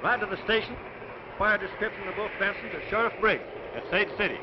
Ride to the station. Fire description of Wolf Benson to Sheriff Briggs at Sage City.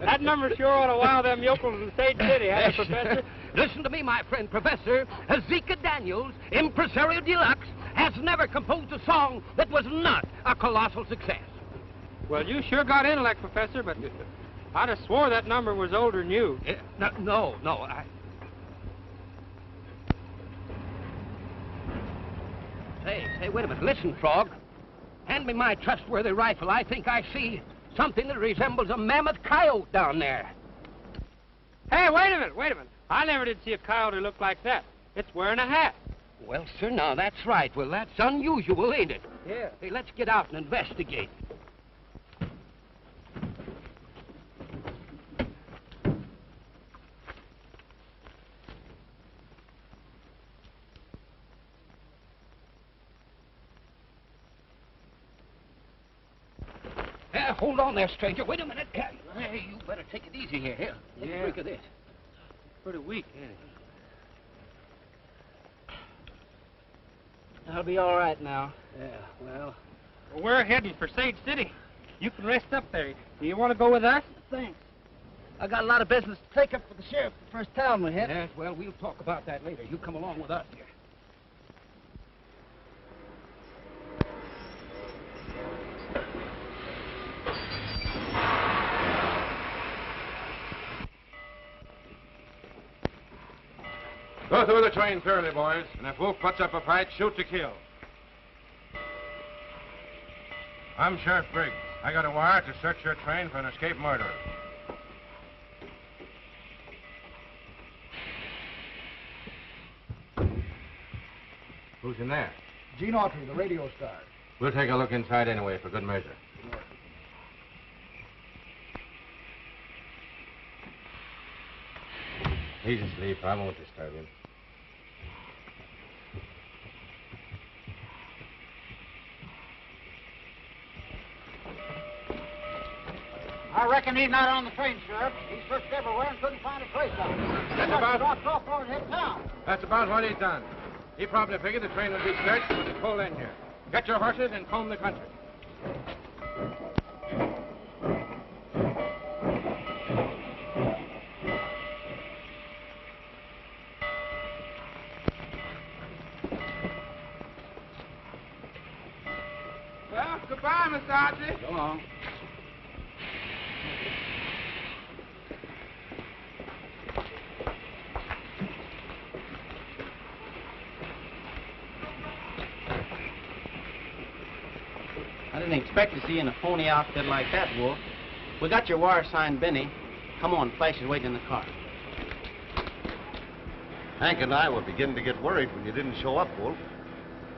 That number sure ought to wow them yokels in Sage City, hasn't it, Professor? Listen to me, my friend, Professor Ezekial Daniels, impresario deluxe, has never composed a song that was not a colossal success. Well, you sure got intellect, Professor, but I'd have swore that number was older than you. No. Say, wait a minute. Listen, Frog. Hand me my trustworthy rifle. I think I see something that resembles a mammoth coyote down there. Hey, wait a minute. I never did see a coyote look like that. It's wearing a hat. Well, sir, now that's right. Well, that's unusual, ain't it? Yeah. Hey, let's get out and investigate. Hold on there, stranger. Wait a minute. Hey, you better take it easy here. Here, take a drink of this. Pretty weak, ain't it? I'll be all right now. Yeah, well, we're heading for Sage City. You can rest up there. Do you want to go with us? Thanks. I got a lot of business to take up for the sheriff the first town we hit. Yes, well, we'll talk about that later. You come along with us here. Go through the train thoroughly, boys, and if Wolf puts up a fight, shoot to kill. I'm Sheriff Briggs. I got a wire to search your train for an escaped murderer. Who's in there? Gene Autry, the radio star. We'll take a look inside anyway, for good measure. He's asleep. I won't disturb him. I reckon he's not on the train, Sheriff. He searched everywhere and couldn't find a trace of him. Dropped off toward head town. That's about what he's done. He probably figured the train would be searched when he pulled in here. Get your horses and comb the country. Well, goodbye, Miss Autry. So long. I didn't expect to see you in a phony outfit like that, Wolf. We got your wire signed Benny. Come on, Flash is waiting in the car. Hank and I were beginning to get worried when you didn't show up, Wolf.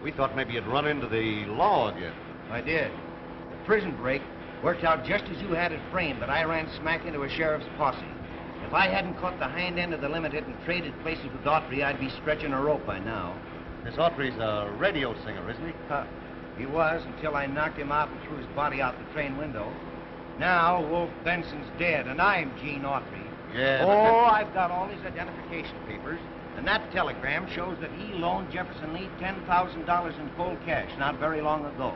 We thought maybe you'd run into the law again. I did. The prison break worked out just as you had it framed, but I ran smack into a sheriff's posse. If I hadn't caught the hind end of the limited and traded places with Autry, I'd be stretching a rope by now. This Autry's a radio singer, isn't he? He was until I knocked him off and threw his body out the train window. Now Wolf Benson's dead, and I'm Gene Autry. Yeah. Oh, I've got all his identification papers, and that telegram shows that he loaned Jefferson Lee $10,000 in cold cash not very long ago.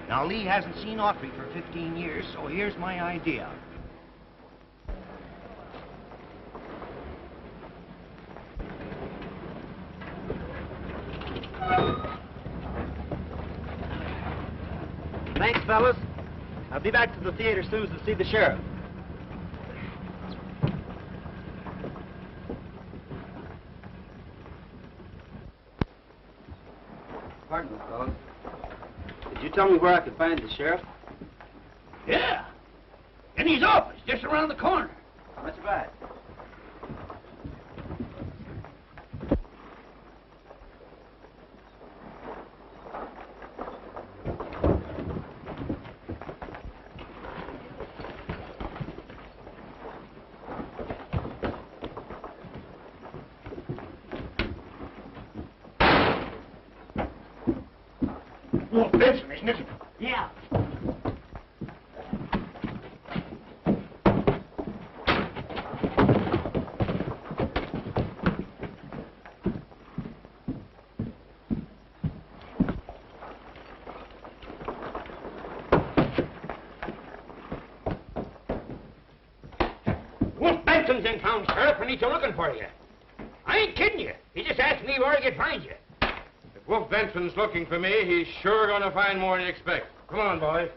Now, Lee hasn't seen Autry for 15 years, so here's my idea. Thanks, fellas. I'll be back to the theater soon to see the sheriff. Pardon me, fellas. Did you tell me where I could find the sheriff? Yeah. In his office, just around the corner. That's right. Wolf Benson, isn't it? Yeah. Wolf Benson's in town, Sheriff, and he's looking for you. I ain't kidding you. He just asked me where he could find you. If Wolf Benson's looking for me, he's sure going to find more than you expect. Come on, boys.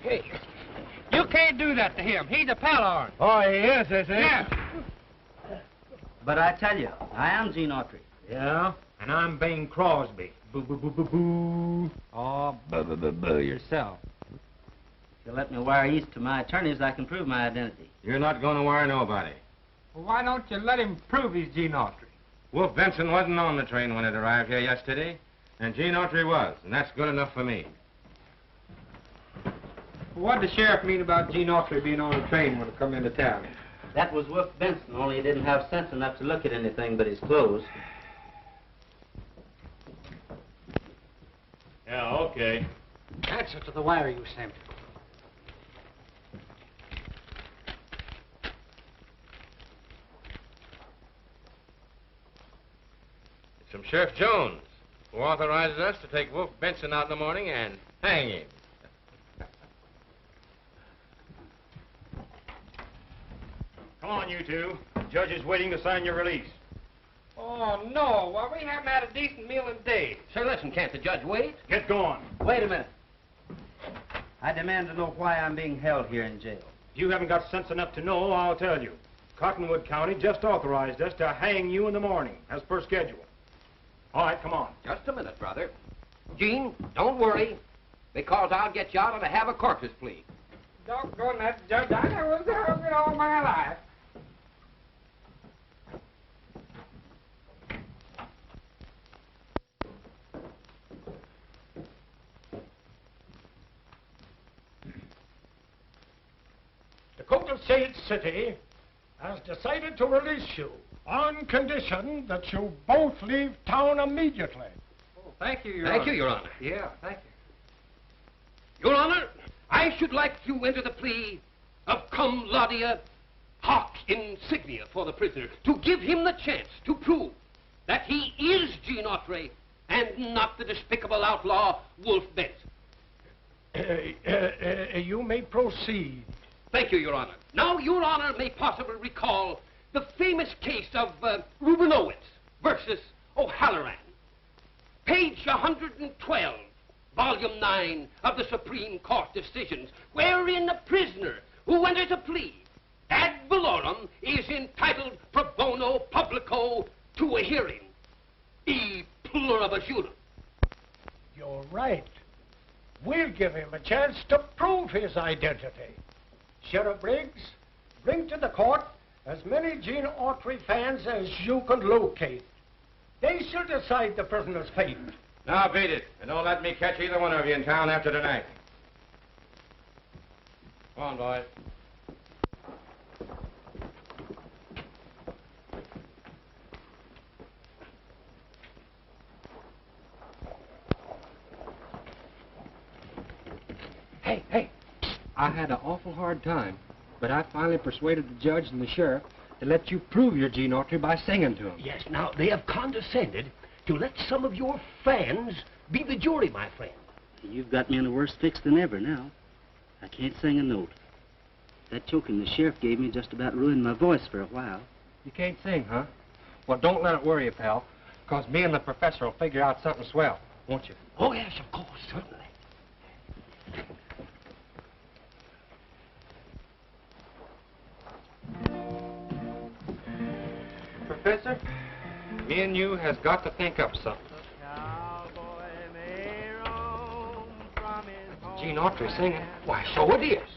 Hey. You can't do that to him. He's a pal of ours. Oh, he is he? Yeah. But I tell you, I am Gene Autry. Yeah? And I'm Bing Crosby. Boo, boo, boo, boo, boo. Oh, boo yourself. If you let me wire east to my attorneys, I can prove my identity. You're not going to wire nobody. Well, why don't you let him prove he's Gene Autry? Wolf Benson wasn't on the train when it arrived here yesterday, and Gene Autry was, and that's good enough for me. What did the sheriff mean about Gene Autry being on the train when he come into town? That was Wolf Benson, only he didn't have sense enough to look at anything but his clothes. Yeah, okay. Answer to the wire you sent. It's from Sheriff Jones, who authorizes us to take Wolf Benson out in the morning and hang him. Come on, you two. The judge is waiting to sign your release. Oh, no. Well, we haven't had a decent meal in days. Sir, listen, can't the judge wait? Get going. Wait a minute. I demand to know why I'm being held here in jail. If you haven't got sense enough to know, I'll tell you. Cottonwood County just authorized us to hang you in the morning, as per schedule. All right, come on. Just a minute, brother. Gene, don't worry, because I'll get you out on a have a corpus plea. Doggone that judge. I never was hungry all my life. The court of Sage City has decided to release you on condition that you both leave town immediately. Oh, thank you, Your Honor. Thank you, Your Honor. Yeah, thank you. Your Honor, I should like to enter the plea of cum laude hoc insignia for the prisoner, to give him the chance to prove that he is Gene Autry and not the despicable outlaw Wolf Benson. You may proceed. Thank you, Your Honor. Now, Your Honor may possibly recall the famous case of Rubinowitz versus O'Halloran. Page 112, Volume 9 of the Supreme Court decisions, wherein a prisoner who enters a plea ad valorem is entitled pro bono publico to a hearing. E pluribus unum. You're right. We'll give him a chance to prove his identity. Sheriff Briggs, bring to the court as many Gene Autry fans as you can locate. They shall decide the prisoner's fate. Now beat it, and don't let me catch either one of you in town after tonight. Come on, boys. Hey, I had an awful hard time, but I finally persuaded the judge and the sheriff to let you prove your Gene Autry by singing to them. Yes, now, they have condescended to let some of your fans be the jury, my friend. You've got me in a worse fix than ever now. I can't sing a note. That choking the sheriff gave me just about ruined my voice for a while. You can't sing, huh? Well, don't let it worry you, pal, because me and the professor will figure out something swell, won't you? Oh, yes, of course, certainly. Professor, me and you has got to think up something. Gene Autry singing. Why, so it is.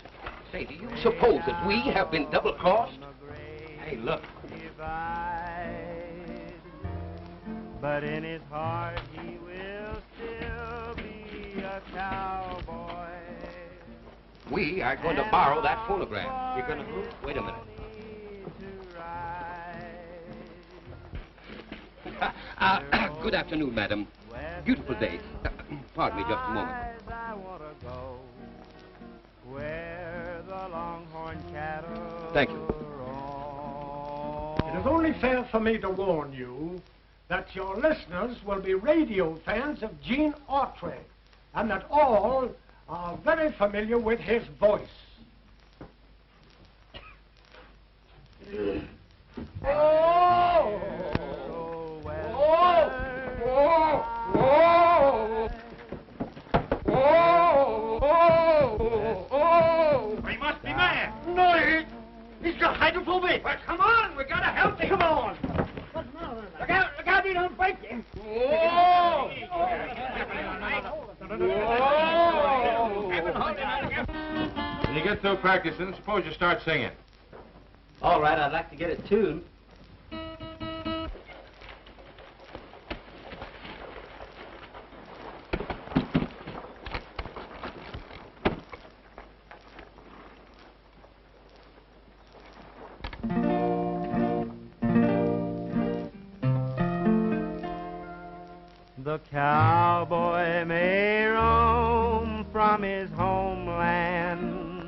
Say, do you suppose that we have been double-crossed? Hey, look. But in his heart he will still be a cowboy. We are going to borrow that phonograph. You're going to who? Wait a minute. Good afternoon, madam. Beautiful day. Pardon me just a moment. I want to go where the longhorn cattle. Thank you. It is only fair for me to warn you that your listeners will be radio fans of Gene Autry, and that all are very familiar with his voice. Oh! He must be mad. No, he's got hydrophobic. Well, come on, we gotta help him. Come on. Look out, he don't break you. Whoa! When you get through practicing, suppose you start singing. All right, I'd like to get it tuned. The cowboy may roam from his homeland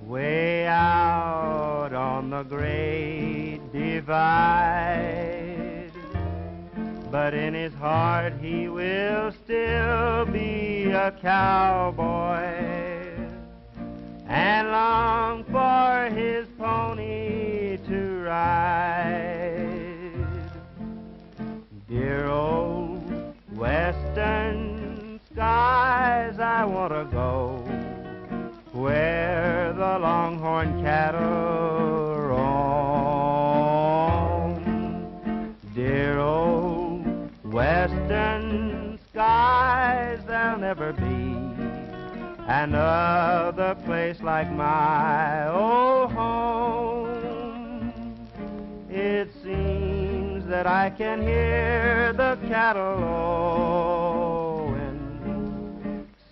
way out on the great divide, but in his heart he will still be a cowboy and long for his pony to ride. Dear old western skies, I want to go where the longhorn cattle roam. Dear old western skies, there'll never be another place like my old home. It seems that I can hear the cattle lowing.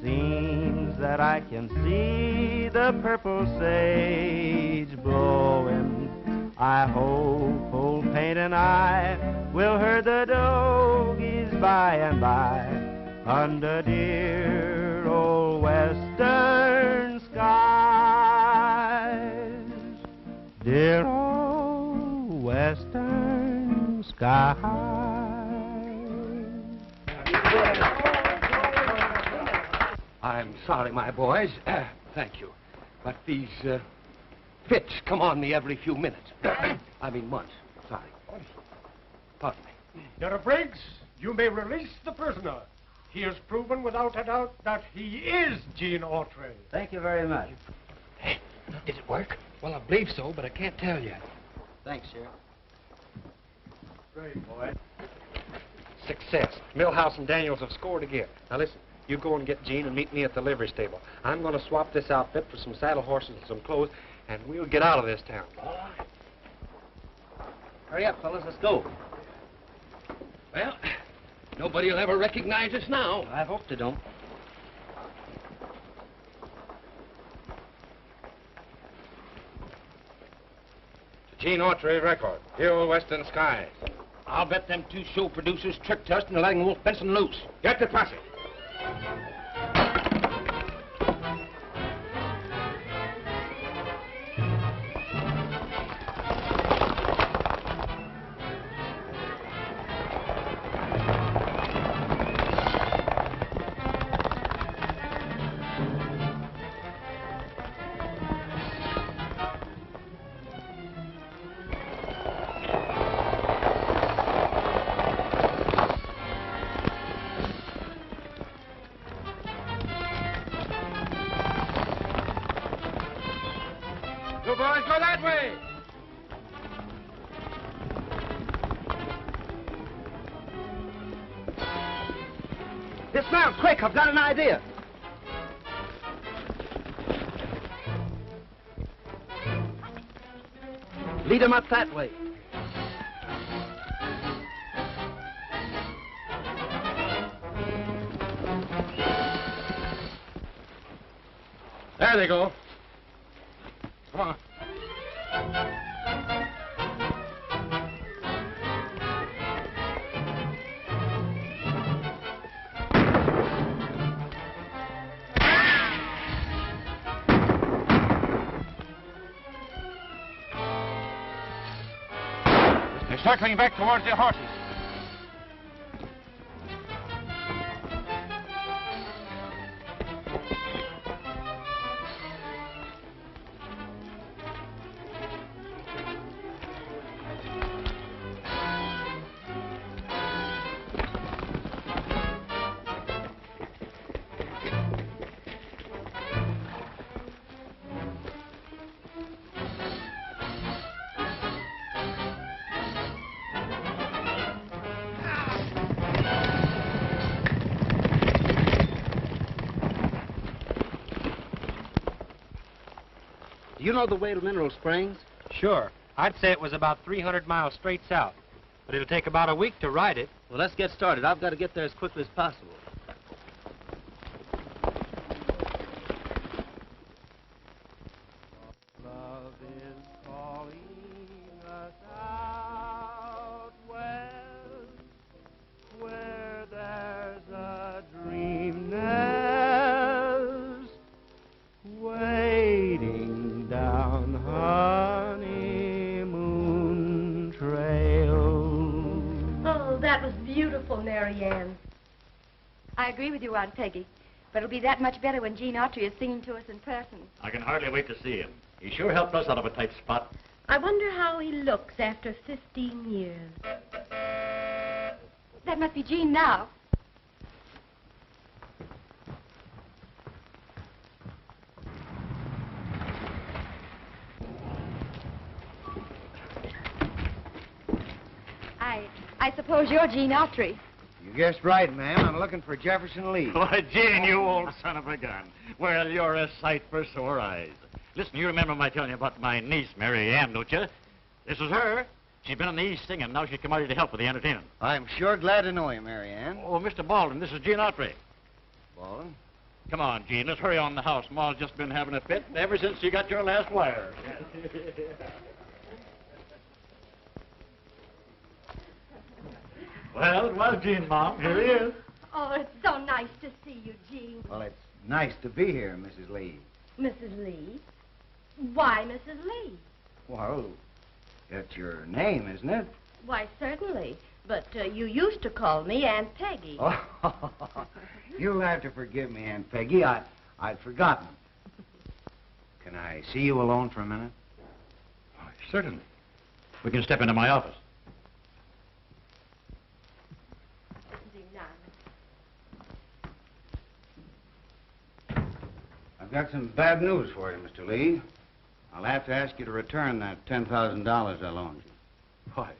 Seems that I can see the purple sage blowing. I hope old Paint and I will herd the dogies by and by under dear old western skies. Dear old western skies. I'm sorry, my boys. Thank you. But these fits come on me every few minutes. I mean months. Sorry. Pardon me. Sheriff Briggs, you may release the prisoner. He has proven without a doubt that he is Gene Autry. Thank you very much. Hey, did it work? Well, I believe so, but I can't tell yet. Thanks, Sheriff. Great, boy. Success. Millhouse and Daniels have scored again. Now listen, you go and get Gene and meet me at the livery stable. I'm going to swap this outfit for some saddle horses and some clothes, and we'll get out of this town. All right. Hurry up, fellas. Let's go. Well, nobody will ever recognize us now. I hope they don't. Gene Autry record. Hill Western Skies. I'll bet them two show producers tricked us into letting Wolf Benson loose. Get the posse. You boys go that way. Dismount, quick. I've got an idea. Lead them up that way. There they go. Come on. They're circling back towards their horses. Do you know the way to Mineral Springs? Sure. I'd say it was about 300 miles straight south. But it'll take about a week to ride it. Well, let's get started. I've got to get there as quickly as possible. Love is calling us out west, where there's a dream nest waiting down honeymoon trail. Oh, that was beautiful, Mary Ann. I agree with you, Aunt Peggy. But it'll be that much better when Gene Autry is singing to us in person. I can hardly wait to see him. He sure helped us out of a tight spot. I wonder how he looks after 15 years. That must be Gene now. I suppose you're Gene Autry. You guessed right, ma'am. I'm looking for Jefferson Lee. Why, Gene, you old son of a gun. Well, you're a sight for sore eyes. Listen, you remember my telling you about my niece, Mary Ann, don't you? This is her. She's been in the East singing. Now she's come out here to help with the entertainment. I'm sure glad to know you, Mary Ann. Oh, Mr. Baldwin, this is Gene Autry. Baldwin? Come on, Gene, let's hurry on the house. Ma's just been having a fit ever since you got your last wire. Well, it was Gene, Mom. Here he is. Oh, it's so nice to see you, Gene. Well, it's nice to be here, Mrs. Lee. Mrs. Lee? Why Mrs. Lee? Well, it's your name, isn't it? Why, certainly. But you used to call me Aunt Peggy. Oh, You'll have to forgive me, Aunt Peggy. I'd forgotten. Can I see you alone for a minute? Oh, certainly. We can step into my office. I've got some bad news for you, Mr. Lee. I'll have to ask you to return that $10,000 I loaned you. Why?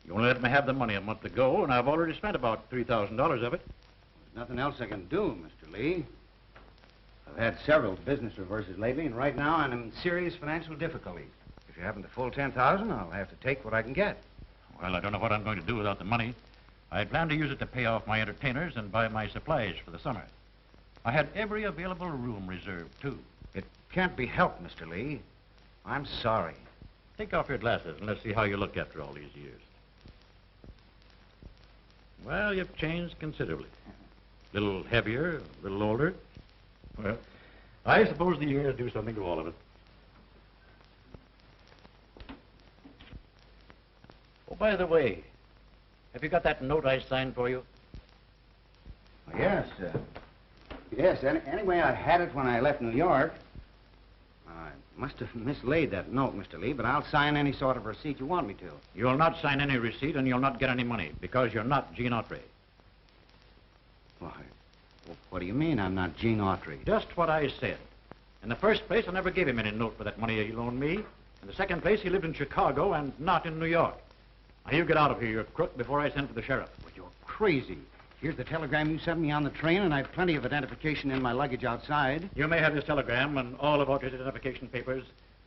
You only let me have the money a month ago, and I've already spent about $3,000 of it. There's nothing else I can do, Mr. Lee. I've had several business reverses lately, and right now I'm in serious financial difficulties. If you haven't the full $10,000, I'll have to take what I can get. Well, I don't know what I'm going to do without the money. I plan to use it to pay off my entertainers and buy my supplies for the summer. I had every available room reserved, too. It can't be helped, Mr. Lee. I'm sorry. Take off your glasses and let's see how you look after all these years. Well, you've changed considerably. A little heavier, a little older. Well, I suppose the years do something to all of us. Oh, by the way, have you got that note I signed for you? Yes, yes. Anyway, I had it when I left New York. I must have mislaid that note, Mr. Lee, but I'll sign any sort of receipt you want me to. You'll not sign any receipt and you'll not get any money because you're not Gene Autry. Why? What do you mean I'm not Gene Autry? Just what I said. In the first place, I never gave him any note for that money he loaned me. In the second place, he lived in Chicago and not in New York. Now, you get out of here, you crook, before I send for the sheriff. Well, you're crazy. Here's the telegram you sent me on the train, and I've plenty of identification in my luggage outside. You may have this telegram and all of Autry's identification papers,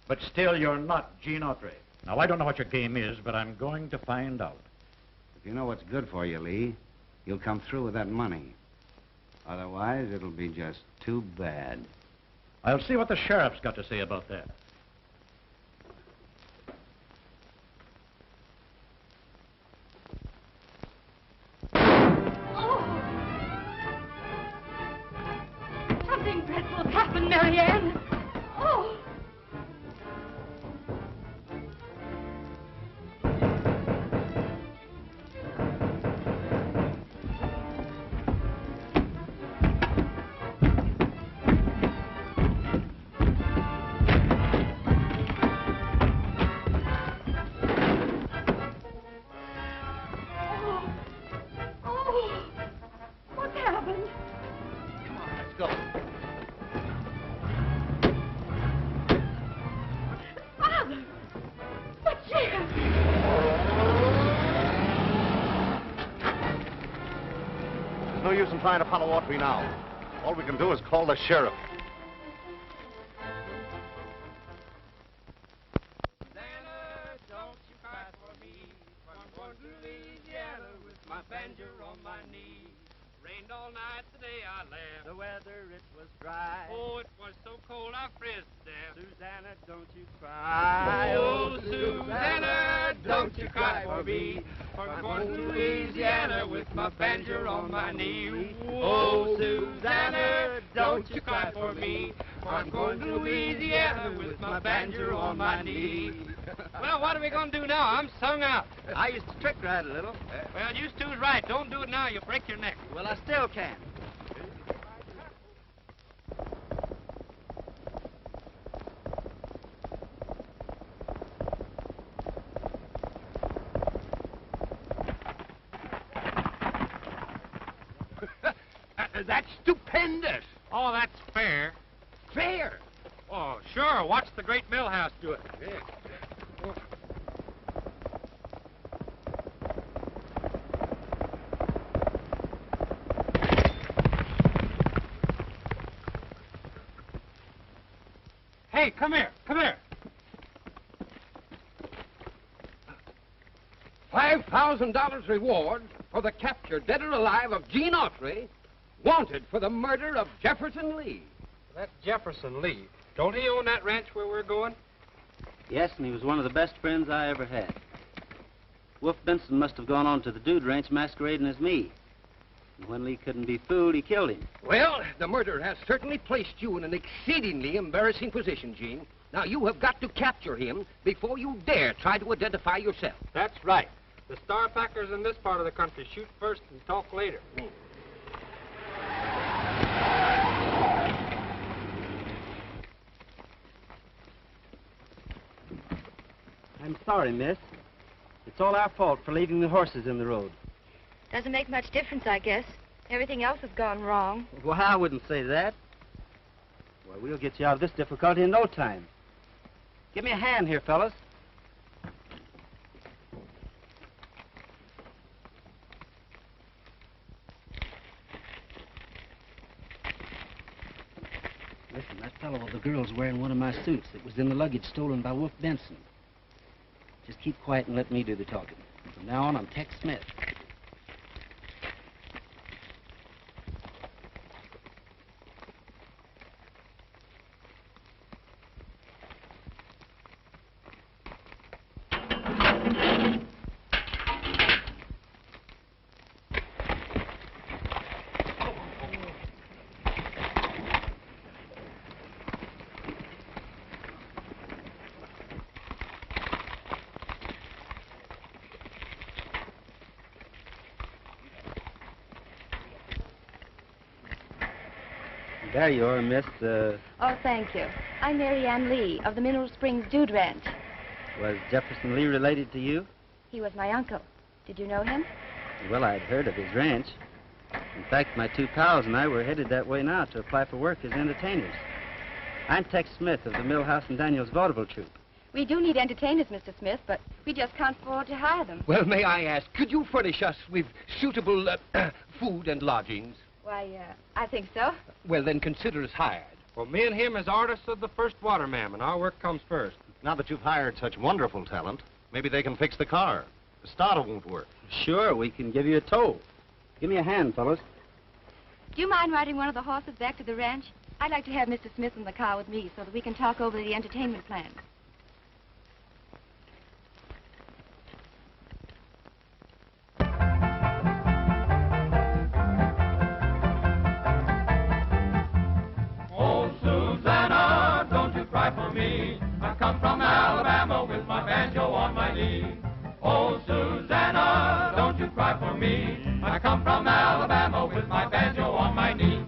but still you're not Gene Autry. Now, I don't know what your game is, but I'm going to find out. If you know what's good for you, Lee, you'll come through with that money. Otherwise, it'll be just too bad. I'll see what the sheriff's got to say about that. Something dreadful's happened, Marianne. Oh. No use in trying to follow Autry now. All we can do is call the sheriff. Susanna, don't you cry for me. I'm going to Louisiana with my banjo on my knee. Rained all night the day I left. The weather, it was dry. Oh, it was so cold I frizzed to death. Susanna, don't you cry. Oh, Susanna, don't you cry for me. I'm going to Louisiana with my banjo on my knee. Oh, Susanna, don't you cry for me. I'm going to Louisiana with my banjo on my knee. Well, what are we going to do now? I'm sung out. I used to trick ride a little. Well, you two's right. Don't do it now. You'll break your neck. Well, I still can. That's stupendous. Oh, that's fair. Fair? Oh, sure. Watch the great Millhouse do it. Yeah. Hey, come here. Come here. $5,000 reward for the capture, dead or alive, of Gene Autry, wanted for the murder of Jefferson Lee. That's Jefferson Lee. Don't he own that ranch where we're going? Yes, and he was one of the best friends I ever had. Wolf Benson must have gone on to the Dude Ranch masquerading as me. And when Lee couldn't be fooled, he killed him. Well, the murder has certainly placed you in an exceedingly embarrassing position, Gene. Now, you have got to capture him before you dare try to identify yourself. That's right. The star packers in this part of the country shoot first and talk later. sorry, miss. It's all our fault for leaving the horses in the road. Doesn't make much difference, I guess. Everything else has gone wrong. Well, I wouldn't say that. Well, we'll get you out of this difficulty in no time. Give me a hand here, fellas. Listen, that fellow with the girl's wearing one of my suits that was in the luggage stolen by Wolf Benson. Just keep quiet and let me do the talking. From now on, I'm Tex Smith. There you are, Miss, Oh, thank you. I'm Mary Ann Lee of the Mineral Springs Dude Ranch. Was Jefferson Lee related to you? He was my uncle. Did you know him? Well, I'd heard of his ranch. In fact, my two pals and I were headed that way now to apply for work as entertainers. I'm Tex Smith of the Millhouse and Daniels vaudeville troupe. We do need entertainers, Mr. Smith, but we just can't afford to hire them. Well, may I ask, could you furnish us with suitable food and lodgings? Why, I think so. Well, then consider us hired. Well, me and him as artists of the first water, ma'am, and our work comes first. Now that you've hired such wonderful talent, maybe they can fix the car. The starter won't work. Sure, we can give you a tow. Give me a hand, fellas. Do you mind riding one of the horses back to the ranch? I'd like to have Mr. Smith in the car with me so that we can talk over the entertainment plan. Oh, Susanna, don't you cry for me. I come from Alabama with my banjo on my knee. Oh, Susanna, don't you cry for me. I come from Alabama with my banjo on my knee.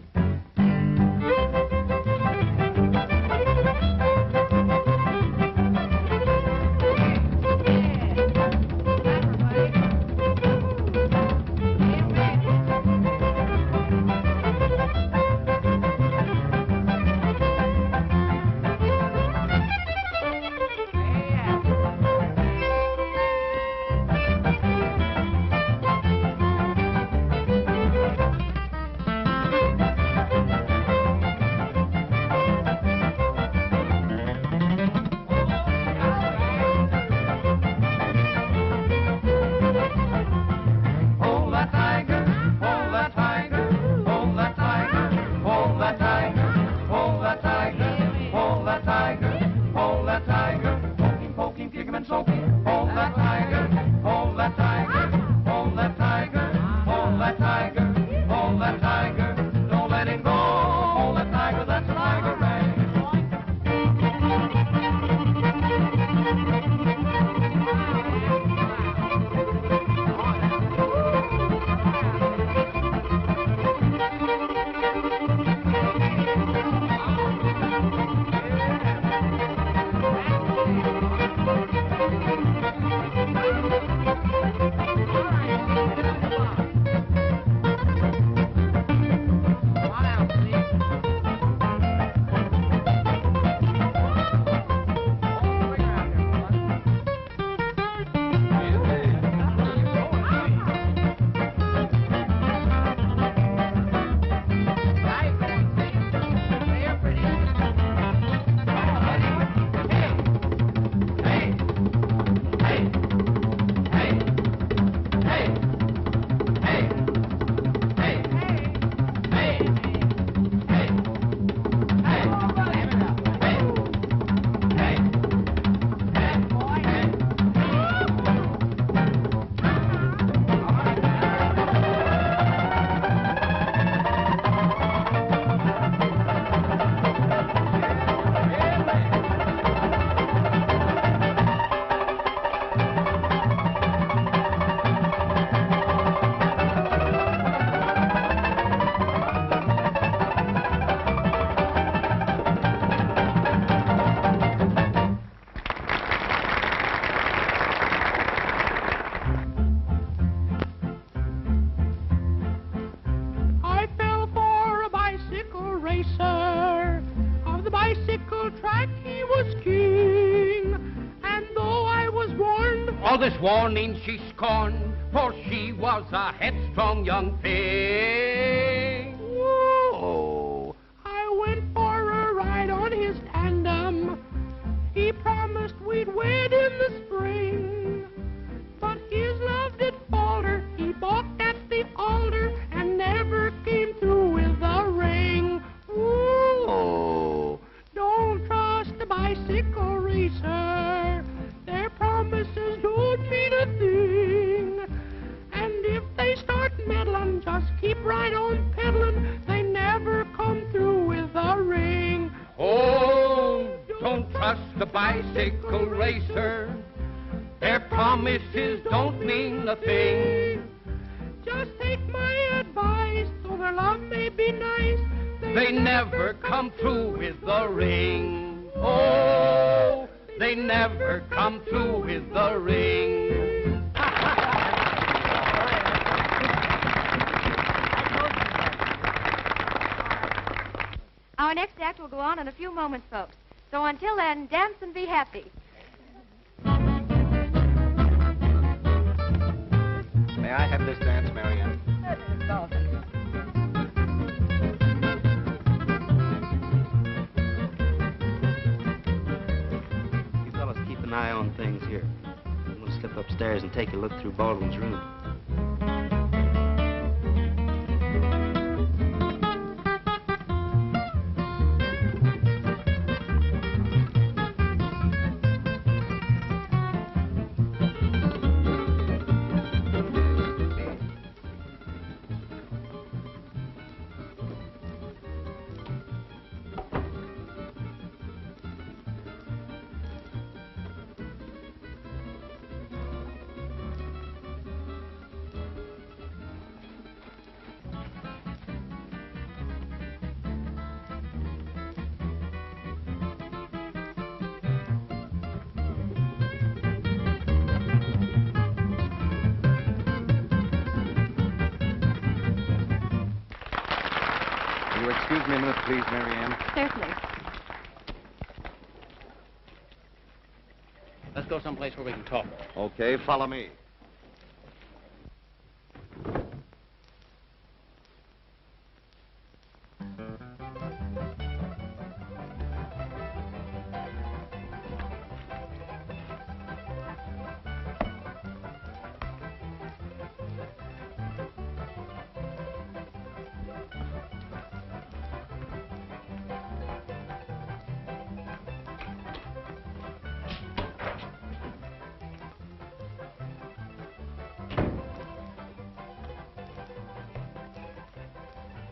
bicycle track he was king. And though I was warned, all this warning she scorned, for she was a headstrong young thing. Whoa! I went for a ride on his tandem. He promised we'd wed in the spring. But his love did falter. He balked at the altar and never came through with a ring. Ooh, don't trust the bicycle racer. Their promises don't mean a thing. And if they start meddling, just keep right on peddling. They never come through with a ring. Oh, don't trust the bicycle racer. Their promises don't mean a thing. Just take my advice, though their love may be nice, they never come through with the ring. Oh, they never come through with the ring. Our next act will go on in a few moments, folks. So until then, dance and be happy. May I have this dance, Marianne? You fellas keep an eye on things here. I'm going to slip upstairs and take a look through Baldwin's room. Excuse me a minute, please, Marianne. Certainly. Let's go someplace where we can talk. Okay, follow me.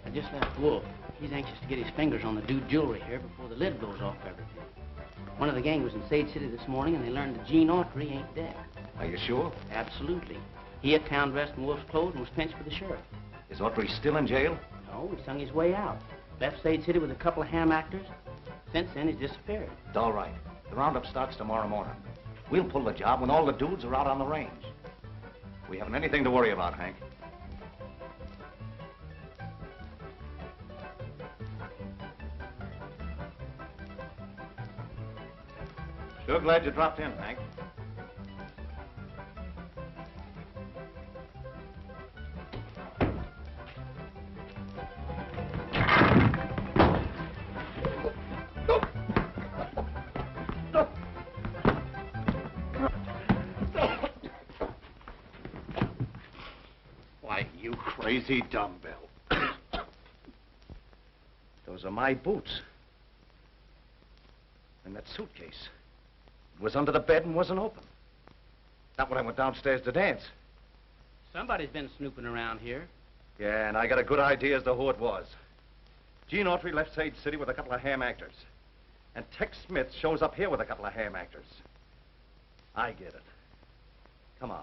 I just left Wolf. He's anxious to get his fingers on the dude jewelry here before the lid goes off everything. One of the gang was in Sage City this morning, and they learned that Gene Autry ain't dead. Are you sure? Absolutely. He had town dressed in Wolf's clothes and was pinched for the sheriff. Is Autry still in jail? No, he sung his way out. Left Sage City with a couple of ham actors. Since then, he's disappeared. All right. The roundup starts tomorrow morning. We'll pull the job when all the dudes are out on the range. We haven't anything to worry about, Hank. Sure glad you dropped in, Hank. Why, you crazy dumbbell. Those are my boots. And that suitcase. It was under the bed and wasn't open. Not when I went downstairs to dance. Somebody's been snooping around here. Yeah, and I got a good idea as to who it was. Gene Autry left Sage City with a couple of ham actors. And Tex Smith shows up here with a couple of ham actors. I get it. Come on.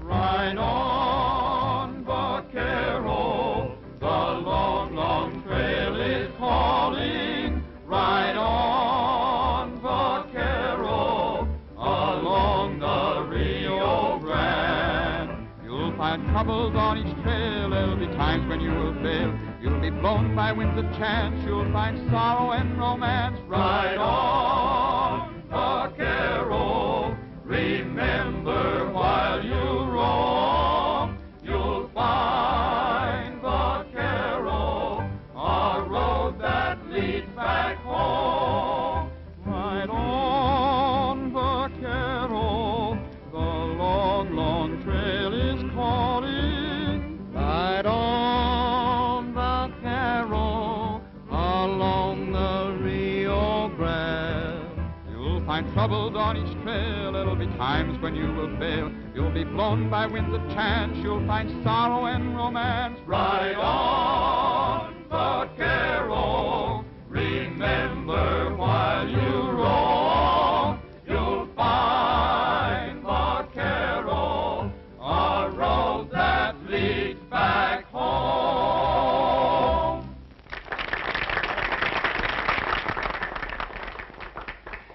Ride on, vaquero, the long, long trail is calling. Ride on, vaquero, along the Rio Grande. You'll find find troubles on each trail. There'll be times when you will fail. You'll be blown by winds of chance. You'll find sorrow and romance. Ride on, vaquero. Remember while you roam, you'll find, vaquero, a road that leads back home. Ride on, vaquero, the long, long trail is calling. Ride on, vaquero, along the Rio Grande. You'll find troubles on each trail. There'll be times when you will fail. You'll be blown by winds of chance. You'll find sorrow and romance. Ride on, vaquero. Remember while you roam, you'll find, vaquero, a road that leads back home.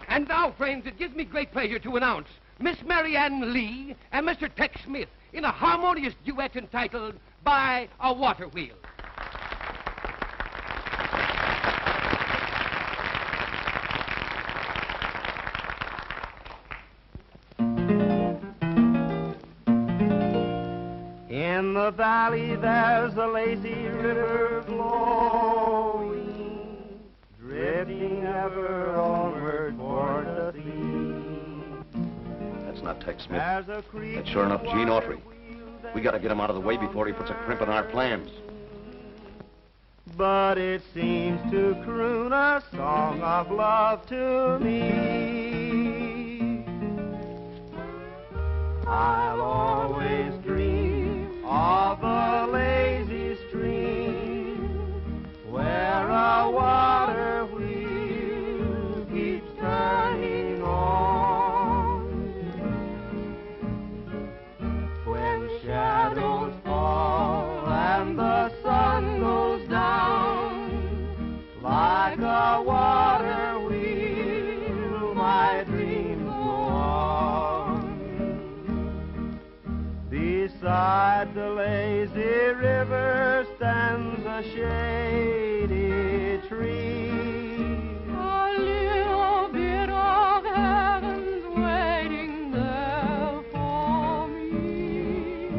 And now, friends, it gives me great pleasure to announce Miss Marianne Lee and Mr. Tex Smith in a harmonious duet entitled By a Water Wheel. In the valley there's a lazy river flowing, drifting ever onward toward the sea. That's not Tex Smith. That's sure enough Gene Autry. We gotta get him out of the way before he puts a crimp in our plans. But it seems to croon a song of love to me. I'll always dream of a lazy stream where a water wheel keeps turning on. When shadows fall and the sun goes down, like a water wheel, my dreams go on. Beside the lazy river stands a shady tree. A little bit of heaven's waiting there for me.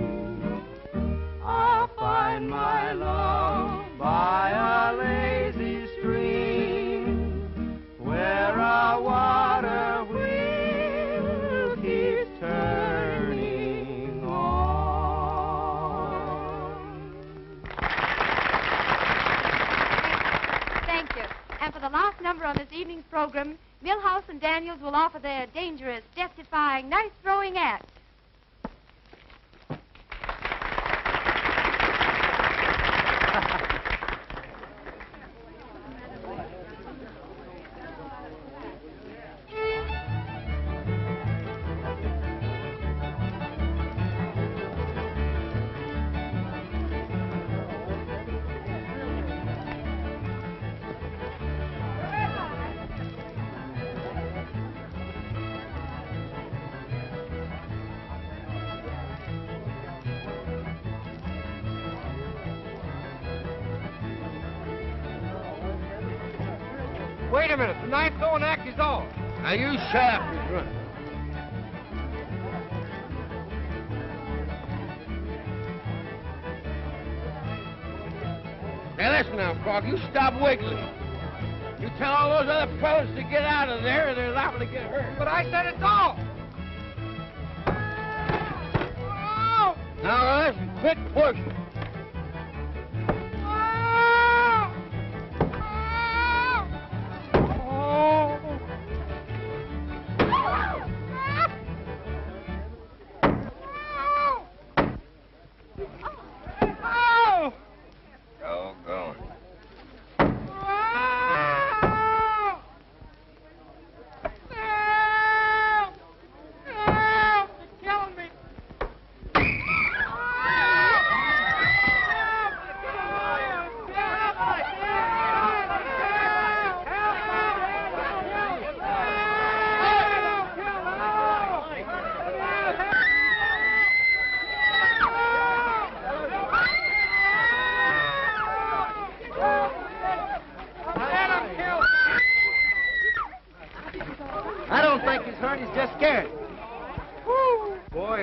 I'll find my love by a lazy stream where a water wheel keeps turning on. Thank you. And for the last number on this evening's program, Millhouse and Daniels will offer their dangerous, death-defying, knife-throwing act. Wait a minute. The knife-throwing act is on. Now you shut up, Miss Run. Now listen now, Frog, you stop wiggling. You tell all those other fellas to get out of there or they're liable to get hurt. But I said it's off. Now listen, quit pushing.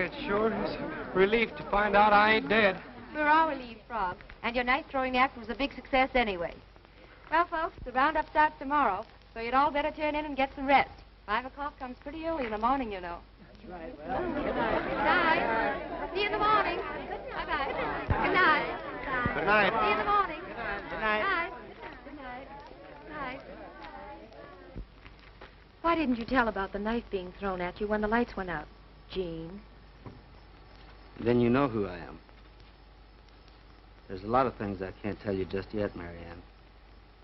it sure is a relief to find out I ain't dead. We're all relieved, Frog. And your knife throwing act was a big success anyway. Well, folks, the roundup starts tomorrow, so you'd all better turn in and get some rest. 5 o'clock comes pretty early in the morning, you know. That's right. Well, good night. Good night. See you in the morning. Bye-bye. Good night. Good night. See you in the morning. Good night. Good night. Good night. Good night. Why didn't you tell about the knife being thrown at you when the lights went out, Gene? Then you know who I am. There's a lot of things I can't tell you just yet, Marianne.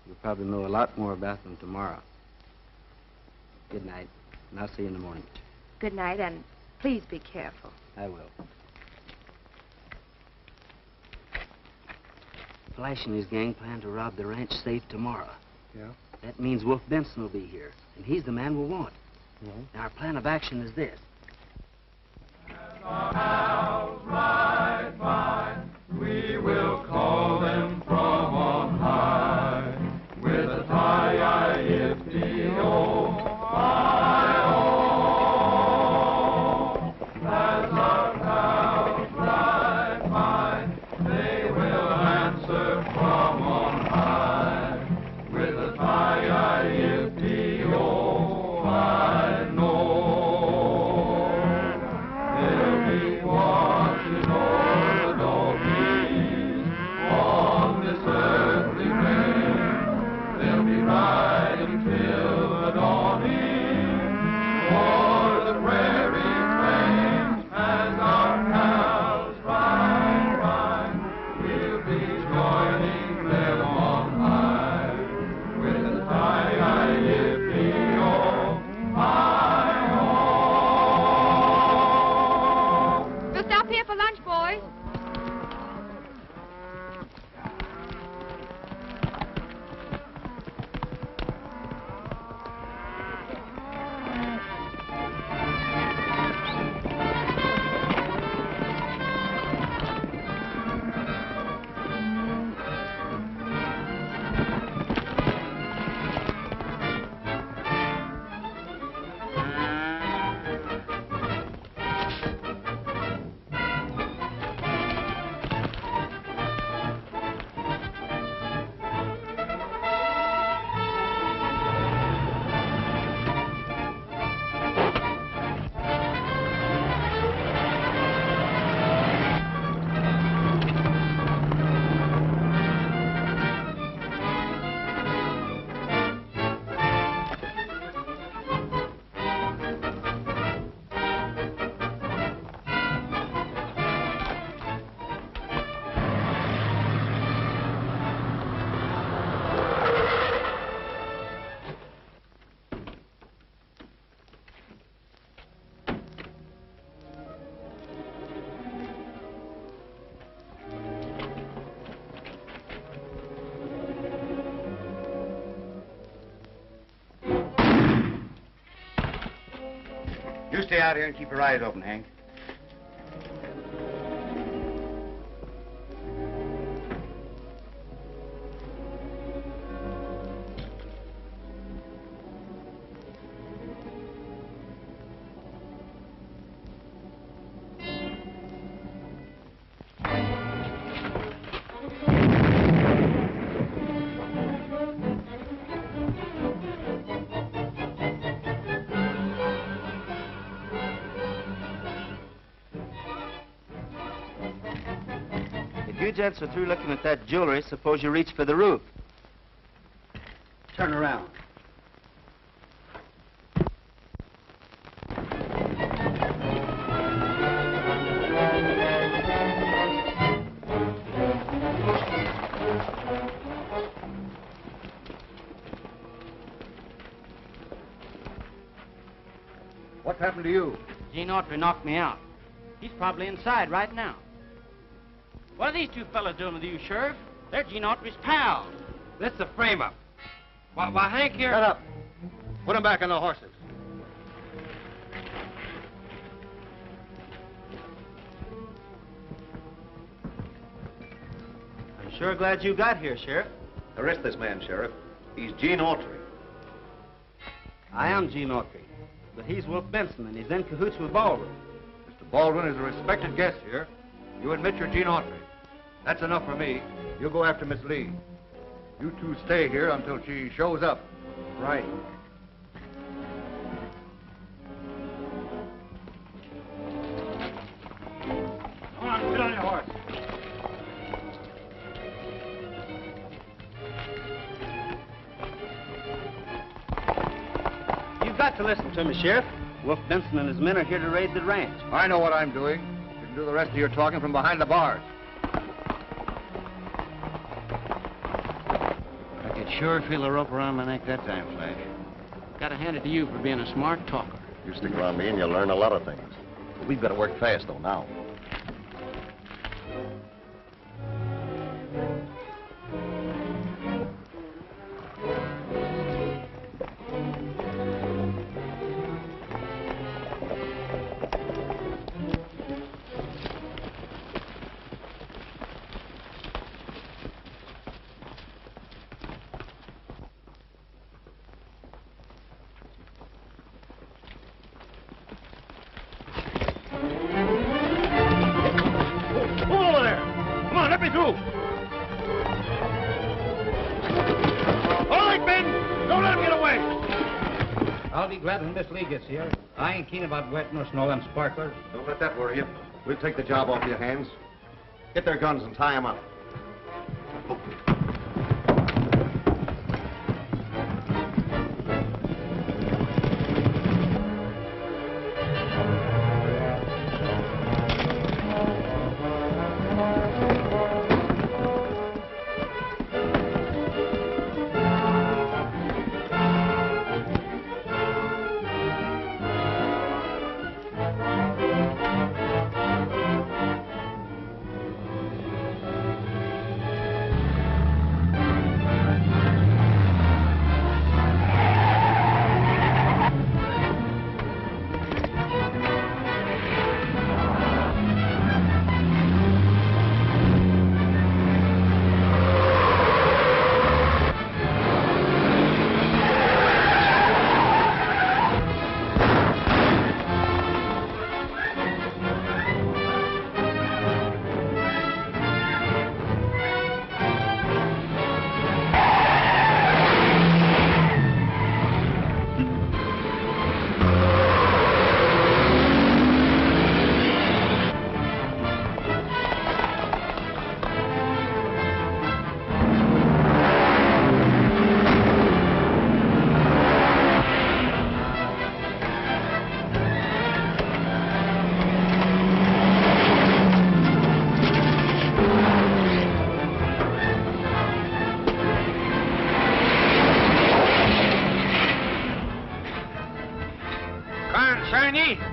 You'll probably know a lot more about them tomorrow. Good night, and I'll see you in the morning. Good night, and please be careful. I will. Flash and his gang plan to rob the ranch safe tomorrow. Yeah? That means Wolf Benson will be here, and he's the man we'll want. Now, our plan of action is this. Right by, we will call them from on high, with a tie-I-F-D-O, I-O. As our pals ride by, they will answer from on high, with a tie-I-F-D-O, I know. They'll be watching over the doggies on this earthly range. They'll be riding till the dawning o'er the prairie plains. As our pals ride by, we'll be joining them on high with a tie-I-F-D-O, I-O. We'll stop here for lunch, boys. You stay out here and keep your eyes open, Hank. If you gents are through looking at that jewelry, suppose you reach for the roof. Turn around. What happened to you? Gene Autry knocked me out. He's probably inside right now. What are these two fellas doing with you, Sheriff? They're Gene Autry's pals. This is a frame-up. Why, Hank here... Shut up. Put them back on the horses. I'm sure glad you got here, Sheriff. Arrest this man, Sheriff. He's Gene Autry. I am Gene Autry, but he's Wolf Benson, and he's in cahoots with Ballroom. Mr. Baldwin is a respected guest here. You admit you're Gene Autry. That's enough for me. You go after Miss Lee. You two stay here until she shows up. Right. Come on, get on your horse. You've got to listen to me, Sheriff. Wolf Benson and his men are here to raid the ranch. I know what I'm doing. You can do the rest of your talking from behind the bars. I could sure feel a rope around my neck that time, Flash. Gotta hand it to you for being a smart talker. You stick around me and you'll learn a lot of things. We've got to work fast, though, now. Glad when Miss Lee gets here. I ain't keen about wetting us and all them sparklers. Don't let that worry you. We'll take the job off your hands. Get their guns and tie them up.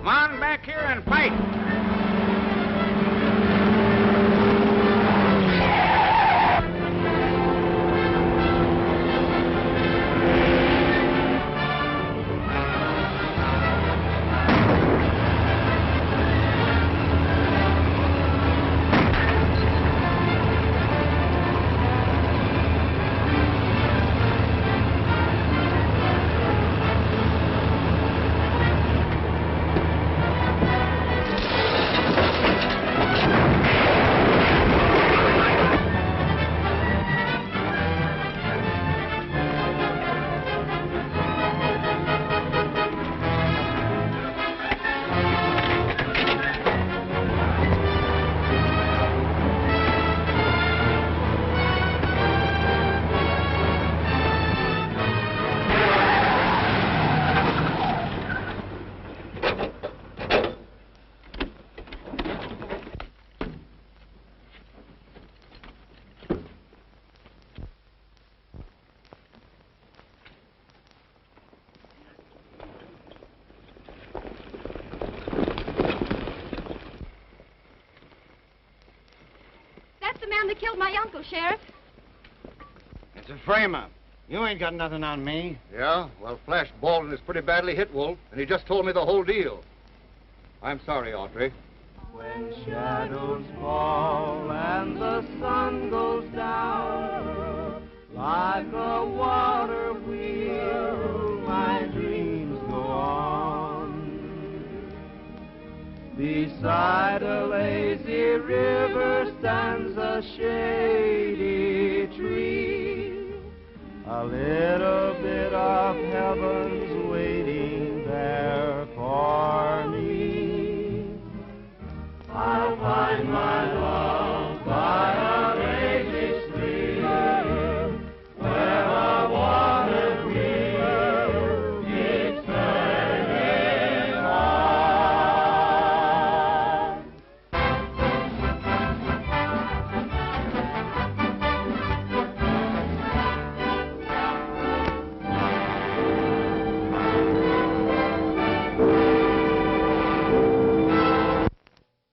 Come on back here and fight. That killed my uncle, Sheriff. It's a frame-up. You ain't got nothing on me. Yeah? Well, Flash Baldwin is pretty badly hit, Wolf, and he just told me the whole deal. I'm sorry, Autry. When shadows fall and the sun goes down, like a water wheel, my dreams go on. Beside a lazy river stands a shady tree. A little bit of heaven's waiting there for me. I'll find my